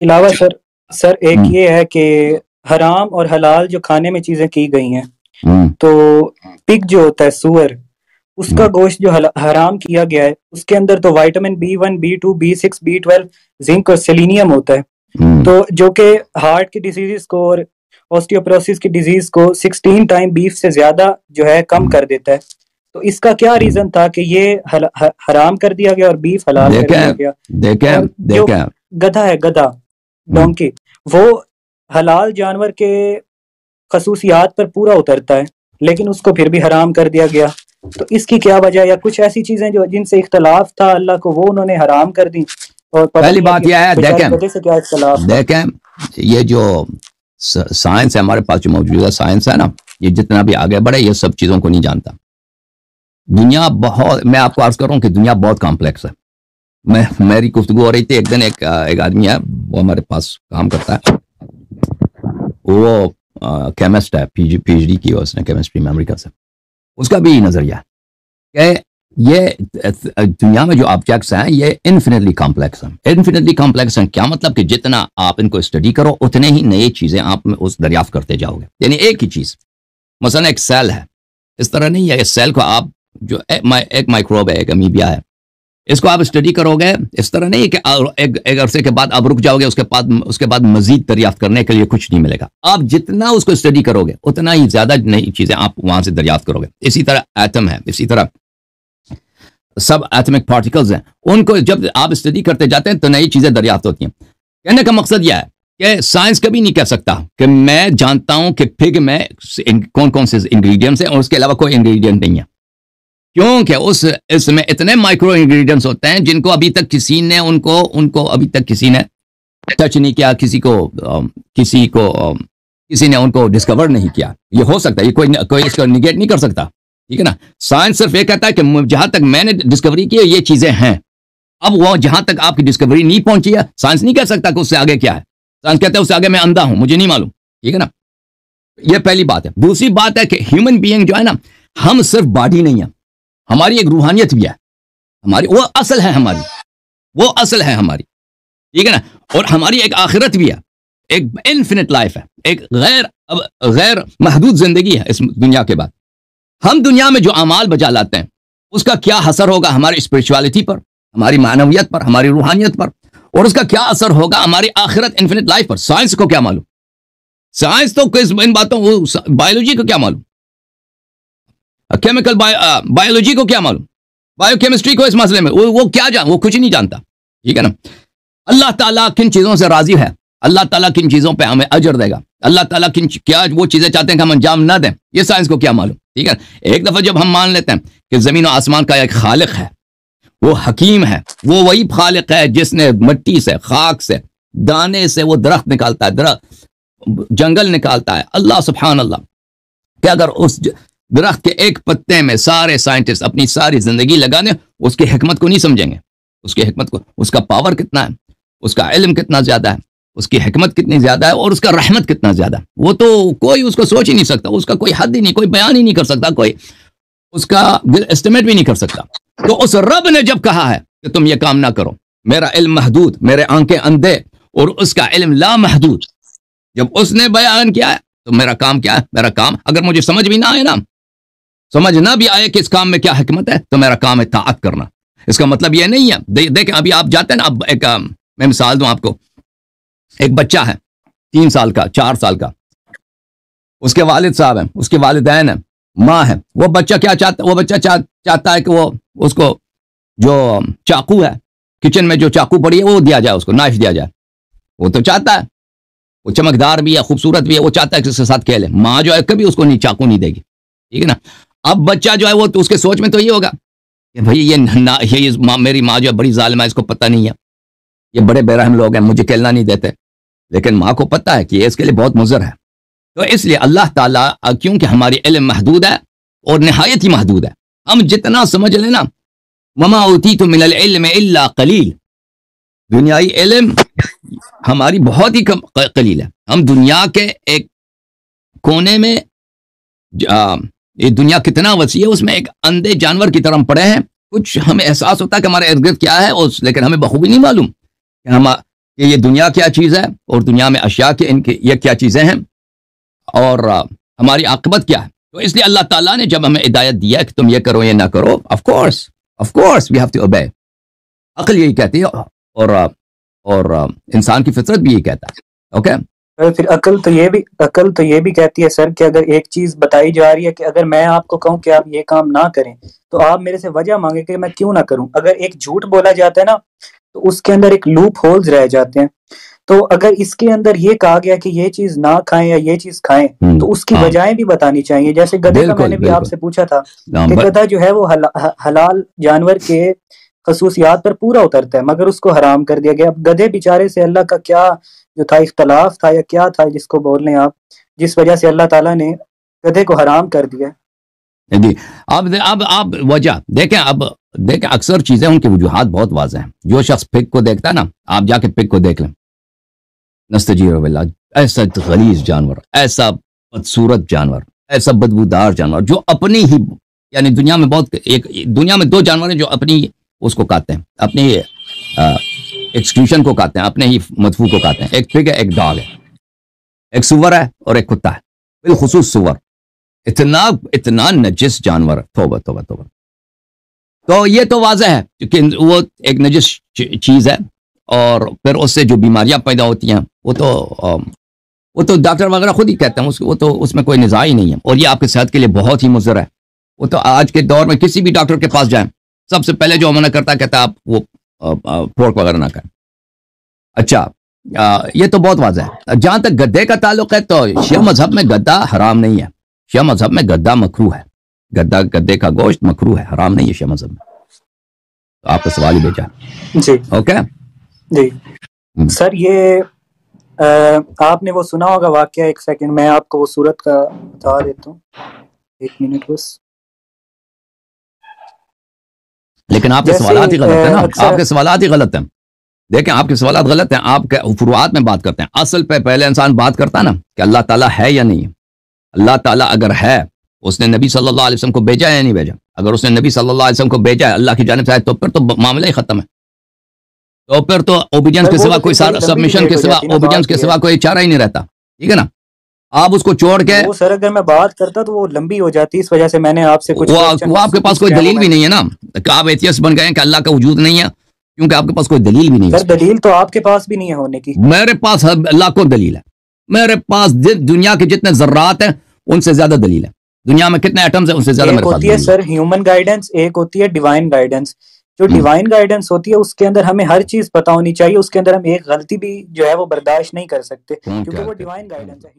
علاوہ سر ایک یہ ہے کہ حرام اور حلال جو کھانے میں چیزیں کی گئی ہیں، تو پگ جو ہوتا ہے سور، اس کا گوشت جو حرام کیا گیا ہے، اس کے اندر تو vitamin B1 B2 B6 B12 zinc اور سیلینیم ہوتا ہے، تو جو کہ ہارٹ کی ڈیزیز کو اور آسٹیوپروسس کی ڈیزیز کو 16 ٹائم بیف سے زیادہ جو ہے کم کر دیتا ہے. تو اس کا کیا ریزن تھا کہ یہ حرام کر دیا گیا اور بیف حلال کر دیا گیا؟ جو گدھا ہے، گدھا ڈونکی، وہ حلال جانور کے خصوصیات پر پورا اترتا ہے، لیکن اس کو پھر بھی حرام کر دیا گیا. تو اس کی کیا وجہ، یا کچھ ایسی چیزیں جو جن سے اختلاف تھا اللہ کو، وہ انہوں نے حرام کر دی؟ اور پہلی بات یہ ہے، دیکھیں یہ جو سائنس ہے ہمارے پاس، جو موجودہ سائنس ہے نا، یہ جتنا بھی آگے بڑھے یہ سب چیزوں کو نہیں جانتا. دنیا بہت، میں آپ کو عرض کروں کہ دنیا بہت کمپلیکس ہے. میری گفتگو ہو رہی تھی ایک دن، ایک آدمی ہے وہ ہمارے پاس کام کرتا ہے، وہ کیمسٹ ہے، پی ایچ ڈی کی اس نے کیمسٹری میں امریکہ سے. اس کا بھی نظریہ ہے کہ یہ دنیا میں جو آبجیکٹس ہیں یہ انفینٹلی کمپلیکس ہیں. انفینٹلی کمپلیکس ہیں کیا مطلب؟ کہ جتنا آپ ان کو اسٹڈی کرو اتنے ہی نئی چیزیں آپ اس دریافت کرتے جاؤ گے. یعنی ایک ہی چیز، مثلا ایک سیل ہے، اس طرح نہیں ہے. اس سیل کو آپ جو ایک مائکروب ہے، ایک امیبیا ہے، اس کو آپ اسٹڈی کرو گے، اس طرح نہیں ہے کہ ایک عرصے کے بعد آپ رک جاؤ گے، اس کے بعد مزید دریافت کرنے کے لیے کچھ نہیں ملے گا. آپ جتنا اس کو اسٹڈی کرو گے اتنا ہی زیادہ نئی چیزیں آپ وہاں سے دریافت کرو گے. اسی طرح ایٹم ہے، اسی طرح سب ایٹمک پارٹیکلز ہیں، ان کو جب آپ اسٹڈی کرتے جاتے ہیں تو نئی چیزیں دریافت ہوتی ہیں. کہنے کا مقصد یہ ہے کہ سائنس کبھی نہیں کہہ سکتا کہ میں جانتا ہوں کہ پگ میں کون کون سے انگریڈینٹس ہیں اور اس کے علاوہ کوئی انگریڈینٹ نہیں ہے، کیونکہ اس میں اتنے مائکرو انگریڈینٹس ہوتے ہیں جن کو ابھی تک کسی نے ان کو ابھی تک کسی نے ٹچ نہیں کیا، کسی نے ان کو ڈسکور نہیں کیا. یہ ہو سکتا ہے، یہ کوئی اس کو نگیٹ نہیں کر سکتا، ٹھیک ہے نا. سائنس صرف یہ کہتا ہے کہ جہاں تک میں نے ڈسکوری کی یہ چیزیں ہیں. اب وہ جہاں تک آپ کی ڈسکوری نہیں پہنچی ہے، سائنس نہیں کہہ سکتا کہ اس سے آگے کیا ہے. سائنس کہتا ہے اس سے آگے میں اندھا ہوں، مجھے نہیں معلوم، ٹھیک ہے نا. یہ پہلی بات ہے. دوسری بات ہے کہ ہیومن بینگ جو ہے نا، ہم صرف باڈی نہیں ہیں، ہماری ایک روحانیت بھی ہے، وہ اصل ہے ہماری، ٹھیک ہے نا. اور ہماری ایک آخرت بھی ہے، ایک انفینٹ لائف ہے، ایک غیر محدود زندگی ہے اس دنیا کے بعد. ہم دنیا میں جو اعمال بجا لاتے ہیں اس کا کیا اثر ہوگا ہماری اسپرچوالٹی پر، ہماری معنویت پر، ہماری روحانیت پر، اور اس کا کیا اثر ہوگا ہماری آخرت انفینٹ لائف پر. سائنس کو کیا معلوم؟ سائنس تو ان باتوں، بایولوجی کو کیا معلوم؟ کیمیکل بایولوجی کو کیا معلوم؟ بایو کیمسٹری کو اس مسئلے میں وہ کچھ نہیں جانتا، ٹھیک ہے نا. اللہ تعالیٰ کن چیزوں سے راضی ہے، اللہ تعالیٰ کن چیزوں پہ ہمیں اجر دے گا، اللہ تعالیٰ کیا وہ چیزیں چاہتے ہیں کہ ہم انجام نہ دیں، یہ سائنس کو کیا معلوم، ٹھیک ہے. ایک دفعہ جب ہم مان لیتے ہیں کہ زمین و آسمان کا ایک خالق ہے، وہ حکیم ہے، وہ وہی خالق ہے جس نے مٹی سے، خاک سے، دانے سے وہ درخت نکالتا ہے، جنگل نکالتا ہے. اللہ سبحان اللہ، کہ اگر اس درخت کے ایک پتے میں سارے سائنٹسٹ اپنی ساری زندگی لگا دیں، اس کی حکمت کو نہیں سمجھیں گے. اس کی حکمت کو، اس کا پاور کتنا ہے، اس کا علم کتنا زیادہ ہے، اس کی حکمت کتنی زیادہ ہے، اور اس کا رحمت کتنا زیادہ ہے. وہ تو کوئی اس کو سوچ ہی نہیں سکتا، اس کا کوئی حد ہی نہیں، کوئی بیان ہی نہیں کر سکتا، کوئی اس کا اسٹیمیٹ بھی نہیں کر سکتا. تو اس رب نے جب کہا ہے کہ تم یہ کام نہ کرو، میرا علم محدود، میرے آنکھیں اندھے، اور اس کا علم لا محدود، جب اس نے بیان کیا ہے تو میرا کام کیا ہے؟ میرا کام اگر مجھے سمجھ بھی نہ آئے نا، سمجھ نہ بھی آئے کہ اس کام میں کیا حکمت ہے، تو میرا کام ہے طاعت کرنا. اس کا مطلب یہ نہیں ہے، دیکھیں ابھی آپ جاتے ہیں نا، اب میں مثال دوں آپ کو. ایک بچہ ہے 3 سال کا، 4 سال کا، اس کے والد صاحب ہیں، اس کے والدین ہیں، ماں ہے. وہ بچہ کیا چاہتا ہے؟ وہ بچہ چاہتا ہے کہ وہ اس کو جو چاقو ہے، کچن میں جو چاقو پڑی ہے وہ دیا جائے، اس کو نائف دیا جائے. وہ تو چاہتا ہے، وہ چمکدار بھی ہے، خوبصورت بھی ہے، وہ چاہتا ہے کہ اس کے ساتھ کھیلے. ماں جو ہے کبھی اس کو چاقو نہیں دے گی، ٹھیک ہے نا. اب بچہ جو ہے وہ تو اس کے سوچ میں تو یہ ہوگا کہ بھئی یہ میری ماں جو ہے بڑی ظالمہ ہے، اس کو پتہ نہیں ہے، یہ بڑے بے رحم لوگ ہیں، مجھے کھیلنا نہیں دیتے. لیکن ماں کو پتہ ہے کہ یہ اس کے لیے بہت مضر ہے. تو اس لیے اللہ تعالیٰ، کیونکہ ہماری علم محدود ہے اور نہایت ہی محدود ہے، ہم جتنا سمجھ لیں نا، وما اوتیتم من العلم الا قلیل، دنیائی علم ہماری بہت ہی قلیل ہے. ہم دنیا کے ایک کونے میں، یہ دنیا کتنا وسیع ہے، اس میں ایک اندھے جانور کی طرح پڑے ہیں. کچھ ہمیں احساس ہوتا ہے کہ ہمارے ارد گرد کیا ہے، لیکن ہمیں بخوبی نہیں معلوم کہ یہ دنیا کیا چیز ہے اور دنیا میں اشیاء کے ان کے یہ کیا چیزیں ہیں اور ہماری عاقبت کیا ہے. تو اس لیے اللہ تعالیٰ نے جب ہمیں ہدایت دیا کہ تم یہ کرو یہ نہ کرو, of course we have to obey. عقل یہی کہتی ہے اور انسان کی فطرت بھی یہی کہتا ہے. اوکے پھر عقل تو یہ بھی کہتی ہے سر کہ اگر ایک چیز بتائی جا رہی ہے کہ اگر میں آپ کو کہوں کہ آپ یہ کام نہ کریں تو آپ میرے سے وجہ مانگیں کہ میں کیوں نہ کروں. اگر ایک جھوٹ بولا جاتا ہے نا تو اس کے اندر ایک لوپ ہولز رہ جاتے ہیں. تو اگر اس کے اندر یہ کہا گیا کہ یہ چیز نہ کھائیں یا یہ چیز کھائیں تو اس کی وجہیں بھی بتانی چاہیے. جیسے گدھے کا میں نے بھی آپ سے پوچھا تھا کہ گدھا جو ہے وہ حلال جانور کے خصوصیات پر پورا اترتا ہے مگر اس کو حرام کر دیا گیا. اب گدھے بیچارے سے اللہ کا کیا جو تھا اختلاف تھا یا کیا تھا جس کو بول رہے ہیں آپ, جس وجہ سے اللہ تعالیٰ نے گدھے کو حرام کر دیا. جی اب آپ وجہ دیکھیں اکثر چیزیں ان کی وجوہات بہت واضح ہیں. جو شخص پگ کو دیکھتا ہے نا, آپ جا کے پگ کو دیکھ لیں, نستجیر باللہ, ایسا غلیظ جانور, ایسا بدصورت جانور, ایسا بدبودار جانور جو اپنی ہی یعنی دنیا میں دو جانور ہیں جو اپنی اس کو کھاتے ہیں, اپنی ایکسکریشن کو کھاتے ہیں, اپنے ہی مدفوع کو کھاتے ہیں. ایک پگ ہے, ایک ڈاگ ہے, ایک سور ہے اور ایک کتا ہے. بالخصوص سور اتنا نجس جانور ہے, توبہ توبہ توبہ. تو یہ تو واضح ہے کہ وہ ایک نجس چیز ہے اور پھر اس سے جو بیماریاں پیدا ہوتی ہیں وہ تو ڈاکٹر وغیرہ خود ہی کہتے ہیں, وہ تو اس میں کوئی نزاع ہی نہیں ہے اور یہ آپ کی صحت کے لیے بہت ہی مضر ہے. وہ تو آج کے دور میں کسی بھی ڈاکٹر کے پاس جائیں سب سے پہلے جو منع کرتا ہے کہتا ہے آپ وہ پورک وغیرہ نہ کریں. اچھا یہ تو بہت واضح ہے. جہاں تک گدھے کا تعلق ہے تو شیعہ مذہب میں گدھا حرام نہیں ہے. شیعہ مذہب میں گدھا مکروہ ہے. گدھے کا گوشت مکروہ ہے, حرام نہیں ہے شیعہ مذہب میں. تو آپ کا سوال ہی بیچا. جی اوکے جی سر, یہ آپ نے وہ سنا ہوگا واقعہ, ایک سیکنڈ میں آپ کو وہ صورت کا بتا دیتا ہوں, 1 منٹ بس. لیکن آپ کے سوالات ہی غلط ہیں نا, آپ کے سوالات ہی غلط ہیں. دیکھیں آپ کے سوالات غلط ہیں, آپ کے فروعات میں بات کرتے ہیں. اصل پہ پہلے انسان بات کرتا ہے نا کہ اللہ تعالیٰ ہے یا نہیں. اللہ تعالیٰ اگر ہے, اس نے نبی صلی اللہ علیہ وسلم کو بھیجا یا نہیں بھیجا. اگر اس نے نبی صلی اللہ علیہ وسلم کو بھیجا ہے اللہ کی جانب سے ہے تو پھر تو معاملہ ہی ختم ہے. تو پھر تو اوبیڈینس کے سوا کوئی سبمیشن کے سوا اوبیڈینس کے سوا کوئی چارہ ہی نہیں رہتا. ٹھیک ہے نا, آپ اس کو چھوڑ کے وہ سر اگر میں بات کرتا تو وہ لمبی ہو جاتی, اس وجہ سے میں نے آپ سے کچھ وہ آپ کے پاس کوئی دلیل بھی نہیں ہے نا کہ آپ ایتھیسٹ بن گئے ہیں کہ اللہ کا وجود نہیں ہے, کیونکہ آپ کے پاس کوئی دلیل بھی نہیں ہے. دلیل تو آپ کے پاس بھی نہیں ہے ہونے کی. میرے پاس اللہ کو دلیل ہے. میرے پاس دنیا کے جتنے ذرات ہیں ان سے زیادہ دلیل ہے. دنیا میں کتنے ایٹمز ہیں ان سے زیادہ میرے پاس ہوتی ہے سر ہیومن گائیڈنس, ایک ہوتی ہے ڈیوائن گائیڈنس. جو ڈیوائن گائیڈنس ہوتی ہے اس کے اندر ہمیں ہر چیز پتہ ہونی چاہیے, اس کے اندر ہم ایک غلطی بھی جو ہے وہ برداشت نہیں کر سکتے کیونکہ وہ ڈیوائن گائیڈنس ہے.